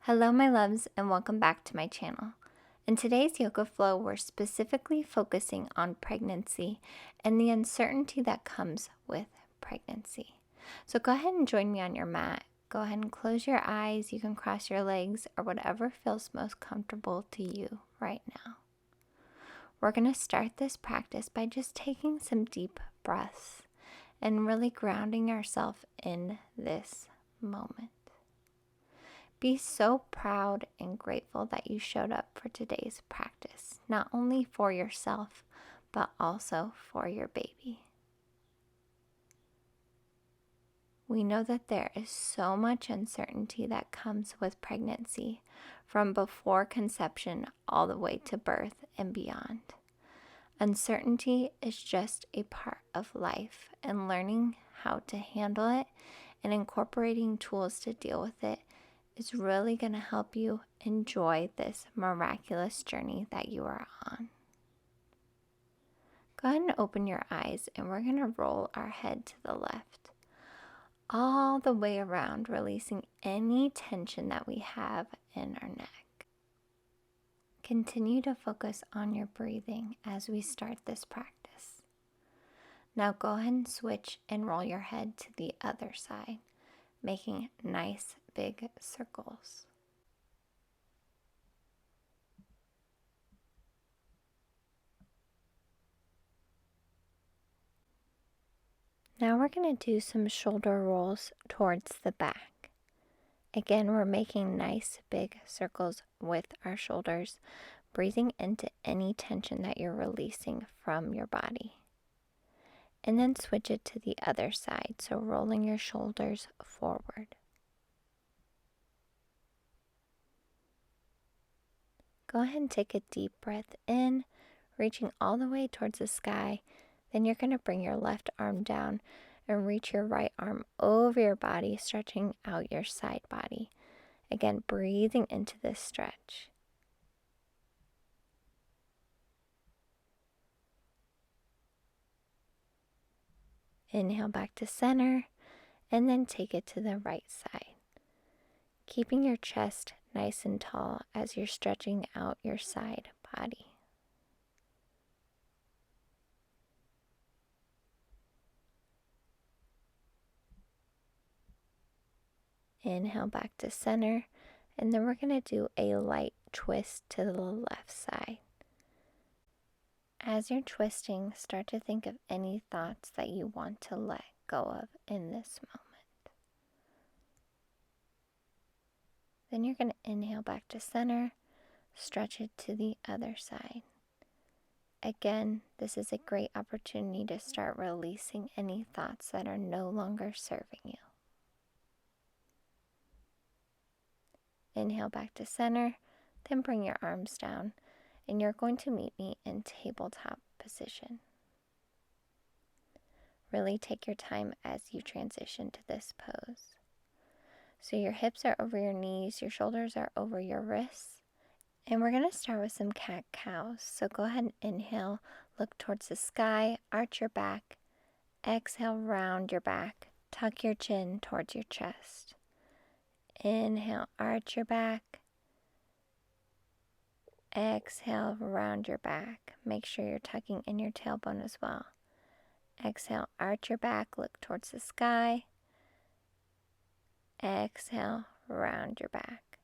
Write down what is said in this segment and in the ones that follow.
Hello my loves and welcome back to my channel. In today's yoga flow, we're specifically focusing on pregnancy and the uncertainty that comes with pregnancy. So go ahead and join me on your mat. Go ahead and close your eyes. You can cross your legs or whatever feels most comfortable to you right now. We're going to start this practice by just taking some deep breaths and really grounding ourselves in this moment. Be so proud and grateful that you showed up for today's practice, not only for yourself, but also for your baby. We know that there is so much uncertainty that comes with pregnancy, from before conception all the way to birth and beyond. Uncertainty is just a part of life, and learning how to handle it and incorporating tools to deal with it is really going to help you enjoy this miraculous journey that you are on. Go ahead and open your eyes, and we're going to roll our head to the left, all the way around, releasing any tension that we have in our neck. Continue to focus on your breathing as we start this practice. Now go ahead and switch and roll your head to the other side, making nice big circles. Now we're going to do some shoulder rolls towards the back. Again, we're making nice big circles with our shoulders, breathing into any tension that you're releasing from your body. And then switch it to the other side, so rolling your shoulders forward. Go ahead and take a deep breath in, reaching all the way towards the sky. Then you're going to bring your left arm down and reach your right arm over your body, stretching out your side body. Again, breathing into this stretch. Inhale back to center, and then take it to the right side. Keeping your chest nice and tall as you're stretching out your side body. Inhale back to center, and then we're going to do a light twist to the left side. As you're twisting, start to think of any thoughts that you want to let go of in this moment. Then you're going to inhale back to center, stretch it to the other side. Again, this is a great opportunity to start releasing any thoughts that are no longer serving you. Inhale back to center, then bring your arms down, and you're going to meet me in tabletop position. Really take your time as you transition to this pose. So your hips are over your knees, your shoulders are over your wrists, and we're going to start with some cat-cows. So go ahead and inhale, look towards the sky, arch your back, exhale, round your back, tuck your chin towards your chest. Inhale, arch your back. Exhale, round your back. Make sure you're tucking in your tailbone as well. Exhale, arch your back, look towards the sky. Exhale, round your back.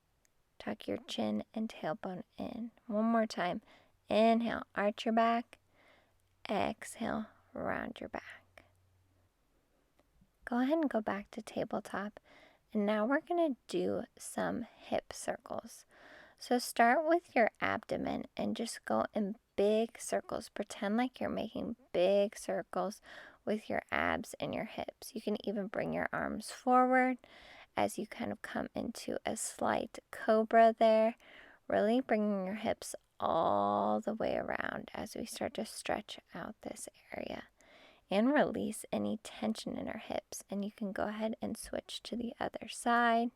Tuck your chin and tailbone in. One more time. Inhale, arch your back. Exhale, round your back. Go ahead and go back to tabletop. And now we're going to do some hip circles. So start with your abdomen and just go in big circles. Pretend like you're making big circles with your abs and your hips. You can even bring your arms forward as you kind of come into a slight cobra there. Really bringing your hips all the way around as we start to stretch out this area. And release any tension in our hips. And you can go ahead and switch to the other side.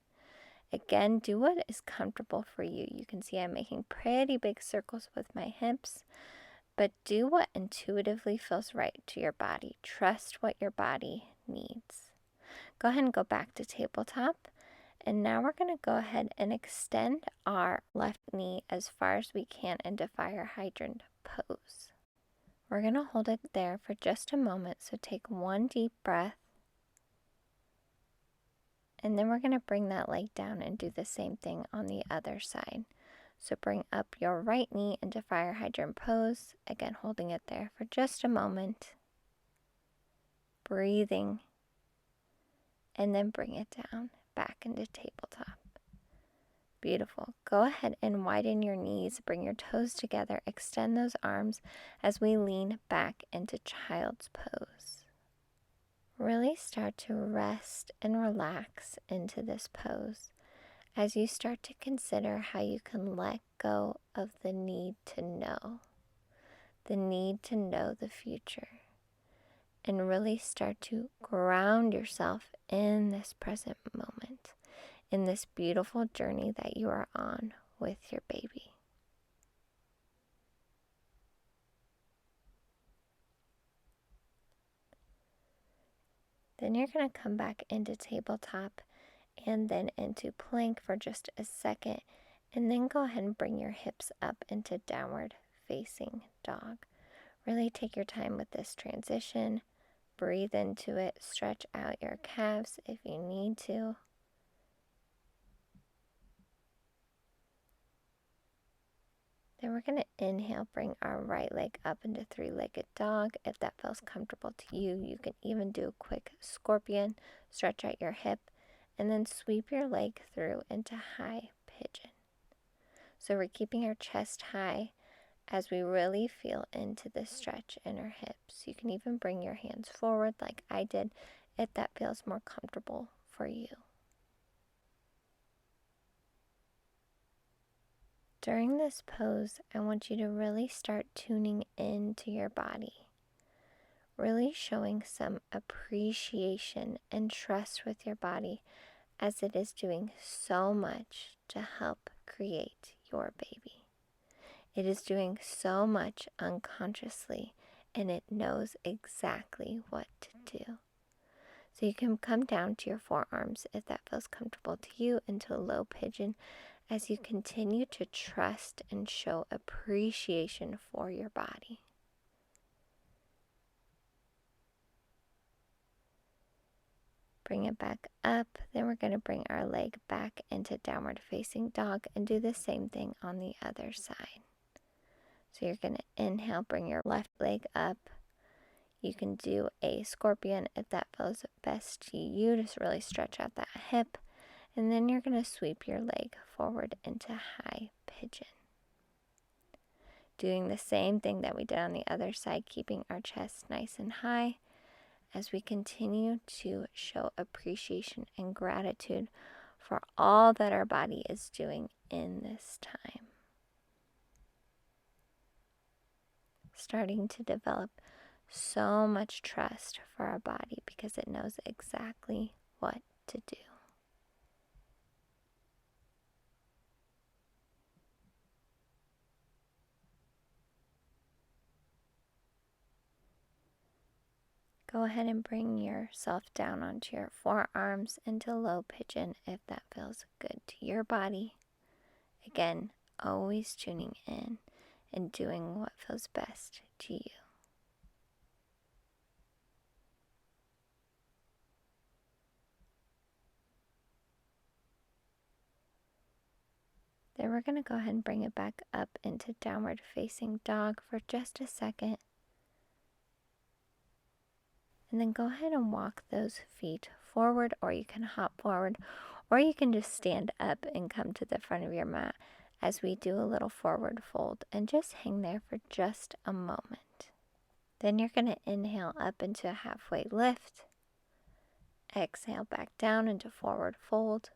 Again, do what is comfortable for you. You can see I'm making pretty big circles with my hips, but do what intuitively feels right to your body. Trust what your body needs. Go ahead and go back to tabletop, And now we're going to go ahead and extend our left knee as far as we can into fire hydrant pose. We're going to hold it there for just a moment, so take one deep breath. And then we're going to bring that leg down and do the same thing on the other side. So bring up your right knee into fire hydrant pose, again holding it there for just a moment. Breathing, and then bring it down back into tabletop. Beautiful. Go ahead and widen your knees, bring your toes together, extend those arms as we lean back into child's pose. Really start to rest and relax into this pose as you start to consider how you can let go of the need to know the future, and really start to ground yourself in this present moment, in this beautiful journey that you are on with your baby. Then you're going to come back into tabletop and then into plank for just a second, and then go ahead and bring your hips up into downward facing dog. Really take your time with this transition. Breathe into it, stretch out your calves if you need to. Then we're going to inhale, bring our right leg up into three-legged dog. If that feels comfortable to you, you can even do a quick scorpion, stretch out your hip, and then sweep your leg through into high pigeon. So we're keeping our chest high as we really feel into the stretch in our hips. You can even bring your hands forward like I did if that feels more comfortable for you. During this pose, I want you to really start tuning into your body, really showing some appreciation and trust with your body as it is doing so much to help create your baby. It is doing so much unconsciously, and it knows exactly what to do. So you can come down to your forearms if that feels comfortable to you, into a low pigeon, as you continue to trust and show appreciation for your body. Bring it back up. Then we're going to bring our leg back into downward facing dog and do the same thing on the other side. So you're going to inhale, bring your left leg up. You can do a scorpion if that feels best to you. Just really stretch out that hip. And then you're going to sweep your leg forward into high pigeon. Doing the same thing that we did on the other side, keeping our chest nice and high as we continue to show appreciation and gratitude for all that our body is doing in this time. Starting to develop so much trust for our body because it knows exactly what to do. Go ahead and bring yourself down onto your forearms into low pigeon if that feels good to your body. Again, always tuning in and doing what feels best to you. Then we're going to go ahead and bring it back up into downward facing dog for just a second. And then go ahead and walk those feet forward, or you can hop forward, or you can just stand up and come to the front of your mat as we do a little forward fold and just hang there for just a moment. Then you're going to inhale up into a halfway lift. Exhale back down into forward fold.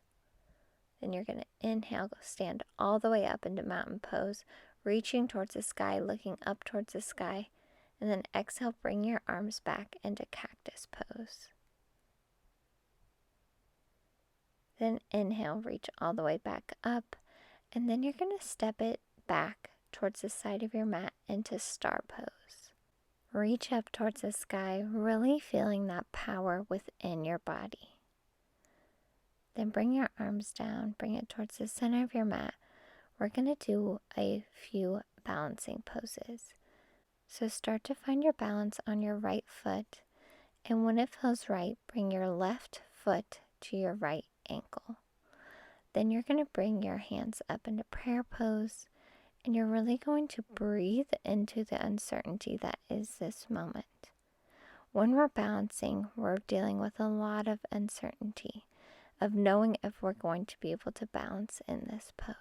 Then you're going to inhale, go stand all the way up into mountain pose, reaching towards the sky, looking up towards the sky. And then exhale, bring your arms back into cactus pose. Then inhale, reach all the way back up. And then you're going to step it back towards the side of your mat into star pose. Reach up towards the sky, really feeling that power within your body. Then bring your arms down, bring it towards the center of your mat. We're going to do a few balancing poses. So start to find your balance on your right foot, and when it feels right, bring your left foot to your right ankle. Then you're going to bring your hands up into prayer pose, and you're really going to breathe into the uncertainty that is this moment. When we're balancing, we're dealing with a lot of uncertainty of knowing if we're going to be able to balance in this pose.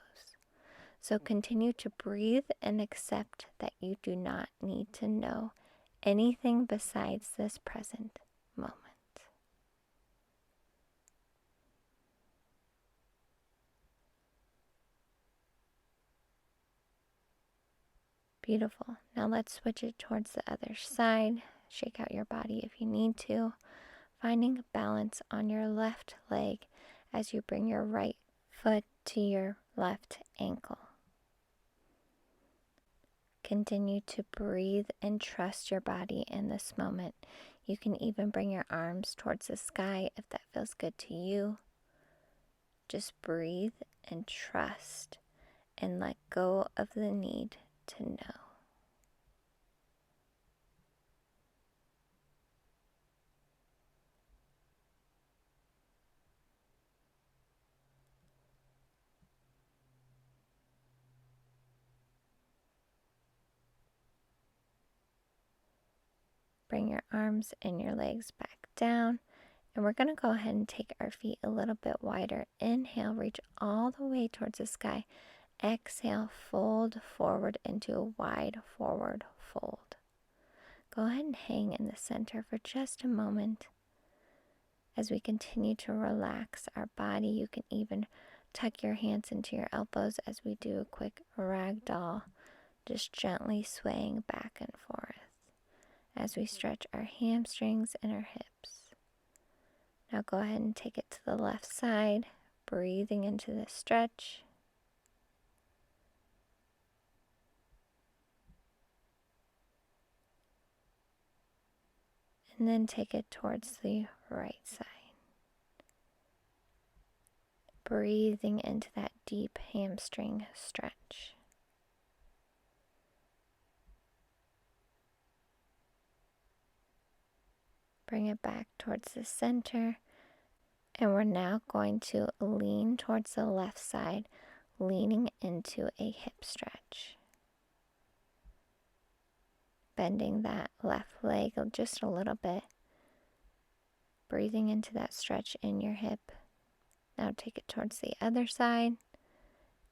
So continue to breathe and accept that you do not need to know anything besides this present moment. Beautiful. Now let's switch it towards the other side. Shake out your body if you need to. Finding balance on your left leg as you bring your right foot to your left ankle. Continue to breathe and trust your body in this moment. You can even bring your arms towards the sky if that feels good to you. Just breathe and trust and let go of the need to know. Bring your arms and your legs back down. And we're going to go ahead and take our feet a little bit wider. Inhale, reach all the way towards the sky. Exhale, fold forward into a wide forward fold. Go ahead and hang in the center for just a moment. As we continue to relax our body, you can even tuck your hands into your elbows as we do a quick ragdoll, just gently swaying back and forth as we stretch our hamstrings and our hips. Now go ahead and take it to the left side, breathing into the stretch. And then take it towards the right side. Breathing into that deep hamstring stretch. Bring it back towards the center. And we're now going to lean towards the left side, leaning into a hip stretch. Bending that left leg just a little bit. Breathing into that stretch in your hip. Now take it towards the other side.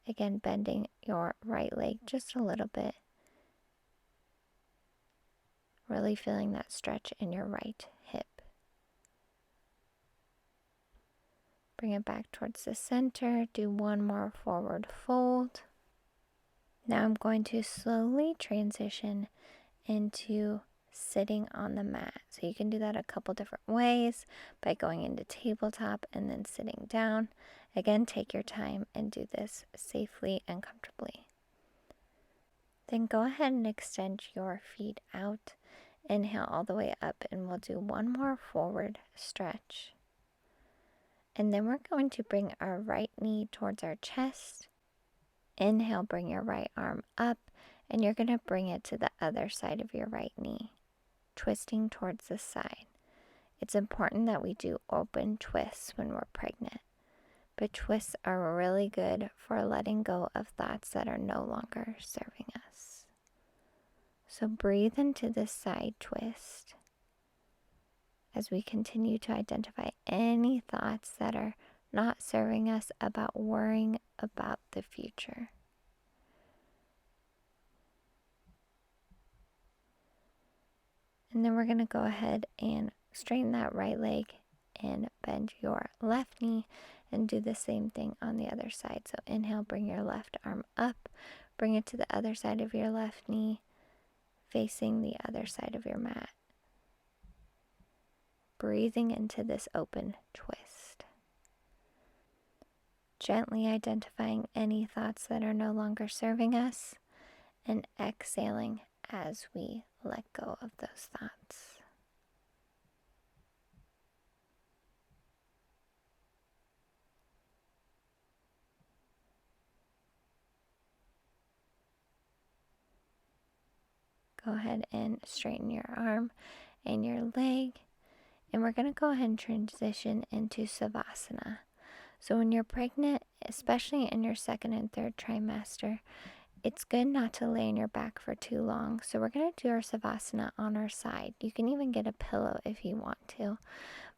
Again, bending your right leg just a little bit. Really feeling that stretch in your right hip. Bring it back towards the center. Do one more forward fold. Now I'm going to slowly transition into sitting on the mat. So you can do that a couple different ways by going into tabletop and then sitting down. Again, take your time and do this safely and comfortably. Then go ahead and extend your feet out. Inhale all the way up, and we'll do one more forward stretch. And then we're going to bring our right knee towards our chest. Inhale, bring your right arm up, and you're going to bring it to the other side of your right knee, twisting towards the side. It's important that we do open twists when we're pregnant, but twists are really good for letting go of thoughts that are no longer serving us. So breathe into this side twist as we continue to identify any thoughts that are not serving us about worrying about the future. And then we're going to go ahead and straighten that right leg and bend your left knee and do the same thing on the other side. So inhale, bring your left arm up, bring it to the other side of your left knee, facing the other side of your mat. Breathing into this open twist. Gently identifying any thoughts that are no longer serving us and exhaling as we let go of those thoughts. go ahead and straighten your arm and your leg. And we're going to go ahead and transition into Savasana. So when you're pregnant, especially in your second and third trimester, it's good not to lay on your back for too long. So we're going to do our Savasana on our side. You can even get a pillow if you want to.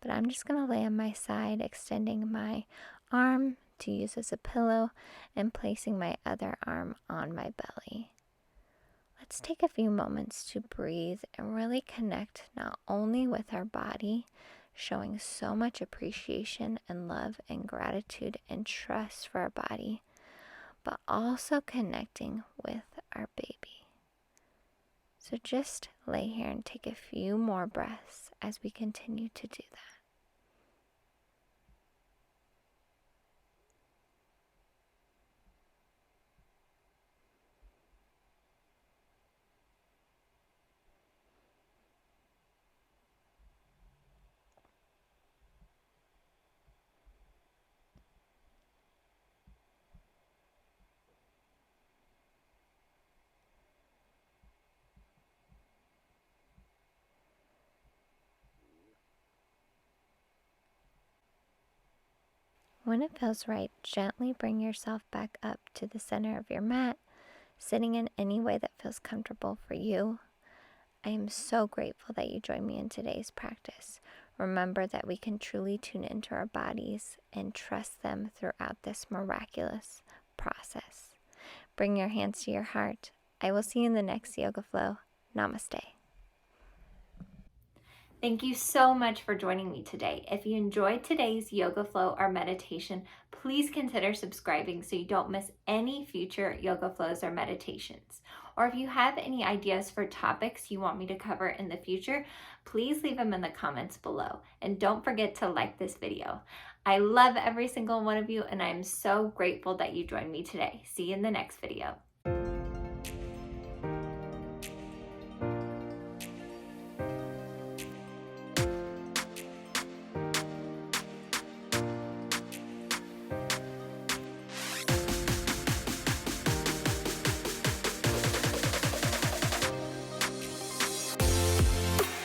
But I'm just going to lay on my side, extending my arm to use as a pillow and placing my other arm on my belly. Let's take a few moments to breathe and really connect not only with our body, showing so much appreciation and love and gratitude and trust for our body, but also connecting with our baby. So just lay here and take a few more breaths as we continue to do that. When it feels right, gently bring yourself back up to the center of your mat, sitting in any way that feels comfortable for you. I am so grateful that you joined me in today's practice. Remember that we can truly tune into our bodies and trust them throughout this miraculous process. Bring your hands to your heart. I will see you in the next yoga flow. Namaste. Thank you so much for joining me today. If you enjoyed today's yoga flow or meditation, please consider subscribing so you don't miss any future yoga flows or meditations. Or if you have any ideas for topics you want me to cover in the future, please leave them in the comments below. And don't forget to like this video. I love every single one of you, and I'm so grateful that you joined me today. See you in the next video.